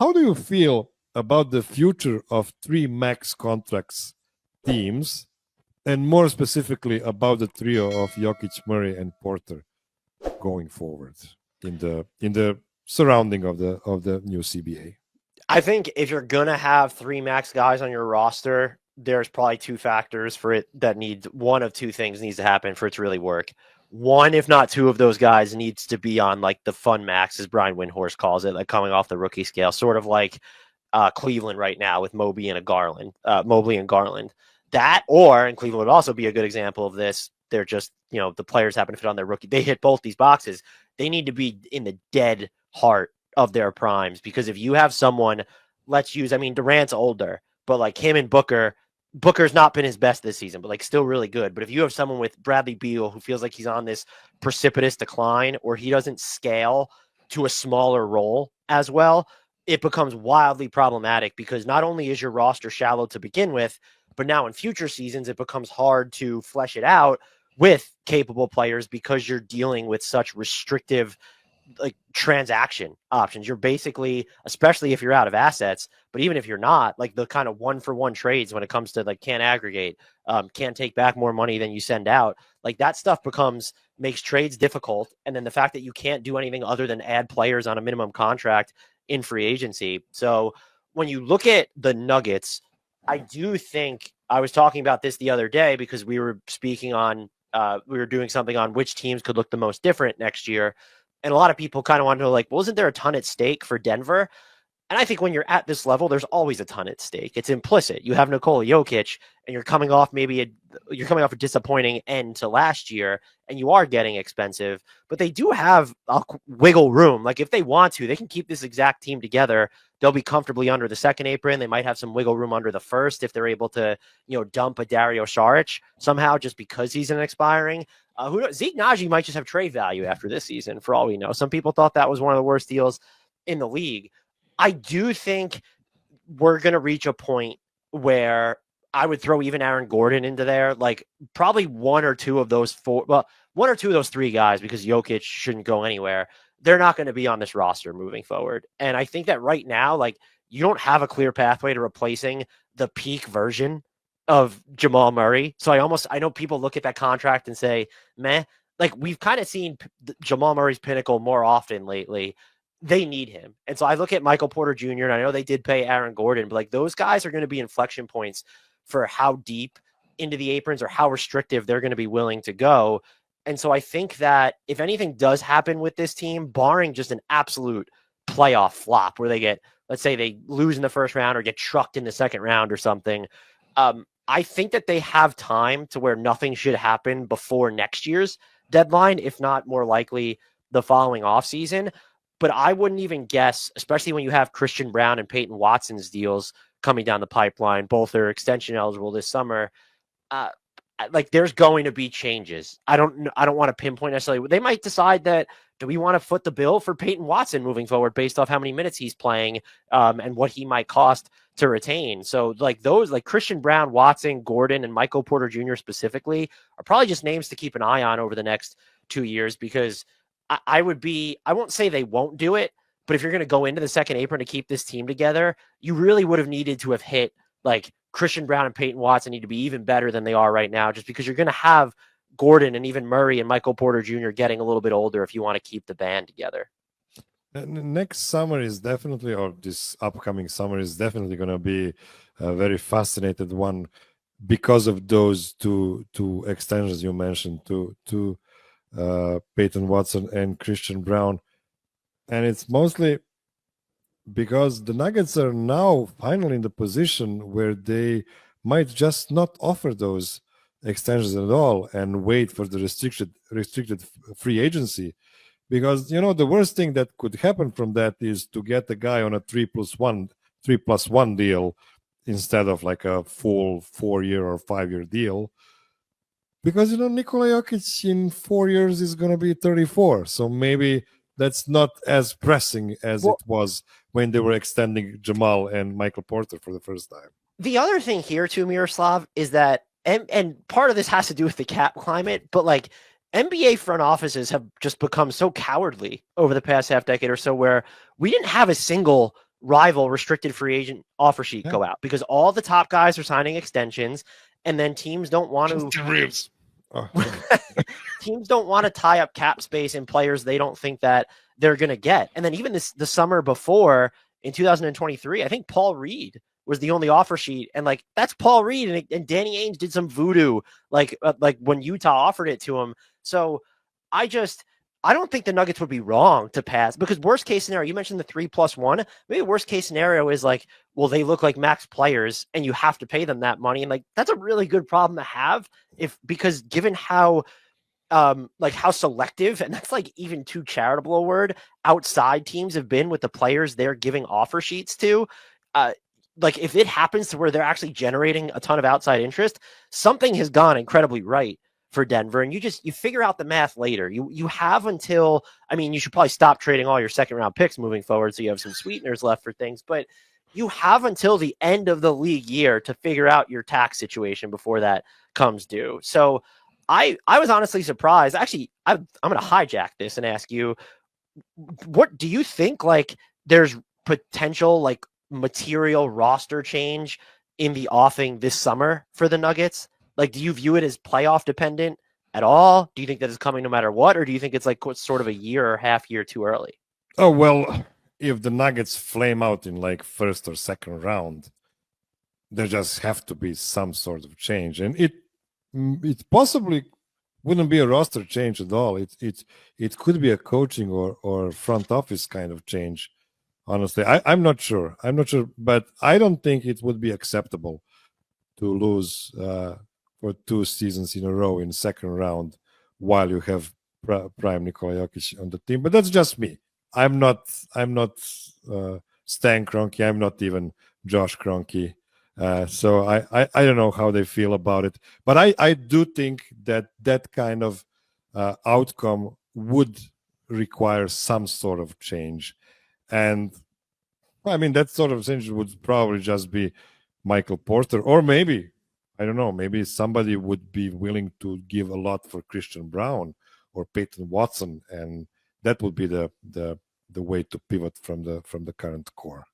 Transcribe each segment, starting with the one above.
how do you feel about the future of 3 max contracts teams, and more specifically about the trio of Jokic, Murray, and Porter going forward in the surrounding of the new CBA? I think if you're going to have 3 max guys on your roster, there's probably 2 factors for it that need one of 2 things needs to happen for it to really work. One, if not 2 of those guys needs to be on like the fun max, as Brian Windhorst calls it, like coming off the rookie scale, sort of like Cleveland right now with Mobley and Garland. That, or, and Cleveland would also be a good example of this. They're just, the players happen to fit on their rookie. They hit both these boxes. They need to be in the dead heart of their primes, because if you have someone, Durant's older, but like him and Booker's not been his best this season, but like still really good. But if you have someone with Bradley Beal who feels like he's on this precipitous decline, or he doesn't scale to a smaller role as well, it becomes wildly problematic, because not only is your roster shallow to begin with, but now in future seasons, it becomes hard to flesh it out with capable players, because you're dealing with such restrictive like transaction options. You're basically, especially if you're out of assets, but even if you're not, like the kind of 1-for-1 trades when it comes to like can't aggregate, can't take back more money than you send out, like that stuff makes trades difficult. And then the fact that you can't do anything other than add players on a minimum contract in free agency. So when you look at the Nuggets, I do think, I was talking about this the other day because we were doing something on which teams could look the most different next year. And a lot of people kind of want to know, like, well, isn't there a ton at stake for Denver? And I think when you're at this level, there's always a ton at stake. It's implicit. You have Nikola Jokic, and you're coming off a disappointing end to last year, and you are getting expensive. But they do have a wiggle room. Like if they want to, they can keep this exact team together. They'll be comfortably under the second apron. They might have some wiggle room under the first if they're able to, dump a Dario Saric somehow just because he's an expiring. Who knows? Zeke Naji might just have trade value after this season, for all we know. Some people thought that was one of the worst deals in the league. I do think we're going to reach a point where I would throw even Aaron Gordon into there, like probably one or two of those 3 guys, because Jokic shouldn't go anywhere. They're not going to be on this roster moving forward. And I think that right now, like, you don't have a clear pathway to replacing the peak version of Jamal Murray. So I know people look at that contract and say, meh, like we've kind of seen Jamal Murray's pinnacle more often lately. They need him. And so I look at Michael Porter Jr., and I know they did pay Aaron Gordon, but like those guys are going to be inflection points for how deep into the aprons or how restrictive they're going to be willing to go. And so I think that if anything does happen with this team, barring just an absolute playoff flop where they get, let's say they lose in the first round or get trucked in the second round or something, I think that they have time to where nothing should happen before next year's deadline, if not more likely the following offseason. But I wouldn't even guess, especially when you have Christian Braun and Peyton Watson's deals coming down the pipeline, both are extension eligible this summer. Like there's going to be changes. I don't want to pinpoint necessarily. They might decide that, do we want to foot the bill for Peyton Watson moving forward based off how many minutes he's playing and what he might cost to retain. So like those, like Christian Braun, Watson, Gordon, and Michael Porter Jr. specifically are probably just names to keep an eye on over the next 2 years, because I won't say they won't do it, but if you're going to go into the second apron to keep this team together, you really would have needed to have hit like Christian Braun and Peyton Watson need to be even better than they are right now, just because you're going to have Gordon and even Murray and Michael Porter Jr. getting a little bit older if you want to keep the band together. Next summer is definitely, or this upcoming summer is definitely going to be a very fascinated one because of those two extensions you mentioned, to Peyton Watson and Christian Braun. And it's mostly because the Nuggets are now finally in the position where they might just not offer those extensions at all and wait for the restricted free agency. Because, the worst thing that could happen from that is to get a guy on a 3+1 deal instead of like a full 4-year or 5-year deal. Because, Nikola Jokic in 4 years is going to be 34. So maybe that's not as pressing as it was when they were extending Jamal and Michael Porter for the first time. The other thing here too, Miroslav, is that, and part of this has to do with the cap climate, but like NBA front offices have just become so cowardly over the past half decade or so, where we didn't have a single rival restricted free agent offer sheet Yeah. go out because all the top guys are signing extensions, and then teams don't want to. Oh, Teams don't want to tie up cap space in players they don't think that they're going to get. And then even the summer before in 2023, I think Paul Reed was the only offer sheet, and like that's Paul Reed, and Danny Ainge did some voodoo like when Utah offered it to him. So I don't think the Nuggets would be wrong to pass because worst case scenario, you mentioned the 3+1. Maybe worst case scenario is like, well, they look like max players and you have to pay them that money. And like, that's a really good problem to have because given how how selective, and that's like even too charitable a word, outside teams have been with the players they're giving offer sheets to. Like if it happens to where they're actually generating a ton of outside interest, something has gone incredibly right for Denver. And you figure out the math later. You have until, I mean, you should probably stop trading all your second round picks moving forward so you have some sweeteners left for things, but you have until the end of the league year to figure out your tax situation before that comes due. So I was honestly surprised. Actually, I'm going to hijack this and ask you, what do you think? Like, there's potential like material roster change in the offing this summer for the Nuggets? Like, do you view it as playoff dependent at all? Do you think that is coming no matter what, or do you think it's like sort of a year or half year too early? oh well, if the Nuggets flame out in like first or second round, there just have to be some sort of change, and it possibly wouldn't be a roster change at all. It could be a coaching or front office kind of change. Honestly, I'm not sure. I'm not sure, but I don't think it would be acceptable to lose for 2 seasons in a row in second round while you have prime Nikola Jokic on the team. But that's just me. I'm not Stan Kroenke. I'm not even Josh Kroenke. So I don't know how they feel about it. But I do think that kind of outcome would require some sort of change. And I mean, that sort of change would probably just be Michael Porter, or maybe, I don't know, maybe somebody would be willing to give a lot for Christian Braun or Peyton Watson, and that would be the way to pivot from the current core.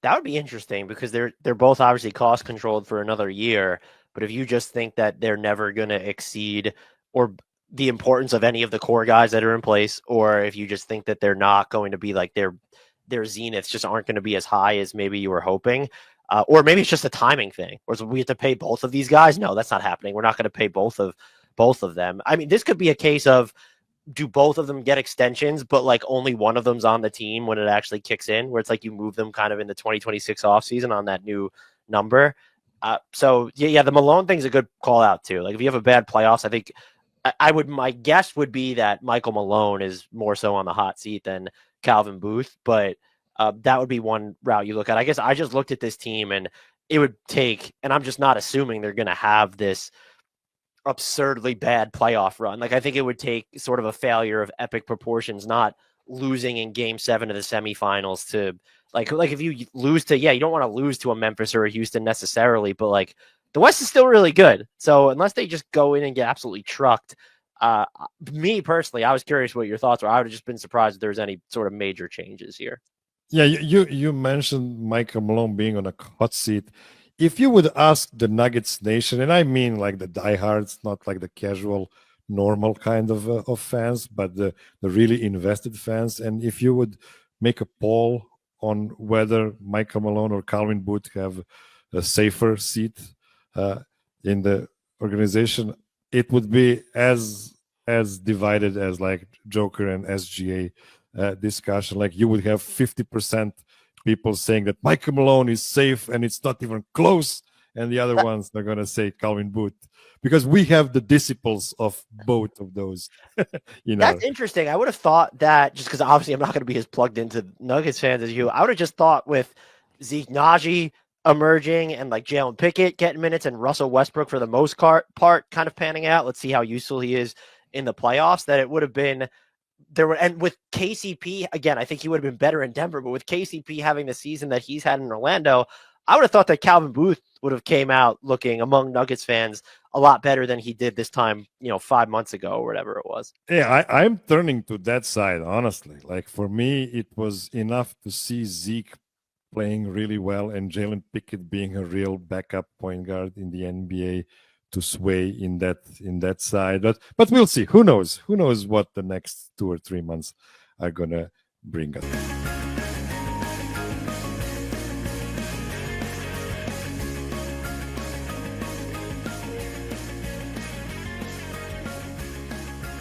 That would be interesting because they're both obviously cost controlled for another year. But if you just think that they're never going to exceed or the importance of any of the core guys that are in place, or if you just think that they're not going to be like their zeniths just aren't going to be as high as maybe you were hoping, or maybe it's just a timing thing, or we have to pay both of these guys. No, that's not happening. We're not going to pay both of them. I mean, this could be a case of, do both of them get extensions, but like only one of them's on the team when it actually kicks in, where it's like you move them kind of in the 2026 offseason on that new number. So yeah, the Malone thing's a good call out too. Like if you have a bad playoffs, I think my guess would be that Michael Malone is more so on the hot seat than Calvin Booth, but that would be one route you look at. I guess I just looked at this team and it would take, and I'm just not assuming they're going to have this absurdly bad playoff run. Like I think it would take sort of a failure of epic proportions, not losing in game 7 of the semifinals to like if you lose to, you don't want to lose to a Memphis or a Houston necessarily, but like the West is still really good. So unless they just go in and get absolutely trucked, me personally, I was curious what your thoughts were. I would have just been surprised if there was any sort of major changes here. Yeah, you mentioned Michael Malone being on a hot seat. If you would ask the Nuggets nation, and I mean like the diehards, not like the casual, normal kind of fans, but the really invested fans, and if you would make a poll on whether Michael Malone or Calvin Booth have a safer seat in the organization, it would be as divided as like Joker and SGA discussion. Like you would have 50% people saying that Michael Malone is safe and it's not even close, and the other ones are going to say Calvin Booth, because we have the disciples of both of those. That's interesting. I would have thought that, just because obviously I'm not going to be as plugged into Nuggets fans as you, I would have just thought with Zeke Naji emerging and like Jalen Pickett getting minutes and Russell Westbrook for the most part kind of panning out. Let's see how useful he is in the playoffs. That it would have been and with KCP again, I think he would have been better in Denver. But with KCP having the season that he's had in Orlando, I would have thought that Calvin Booth would have came out looking among Nuggets fans a lot better than he did this time, 5 months ago or whatever it was. Yeah, I'm turning to that side, honestly. Like for me, it was enough to see Zeke playing really well, and Jalen Pickett being a real backup point guard in the NBA to sway in that side. But we'll see. Who knows? Who knows what the next 2 or 3 months are gonna bring us.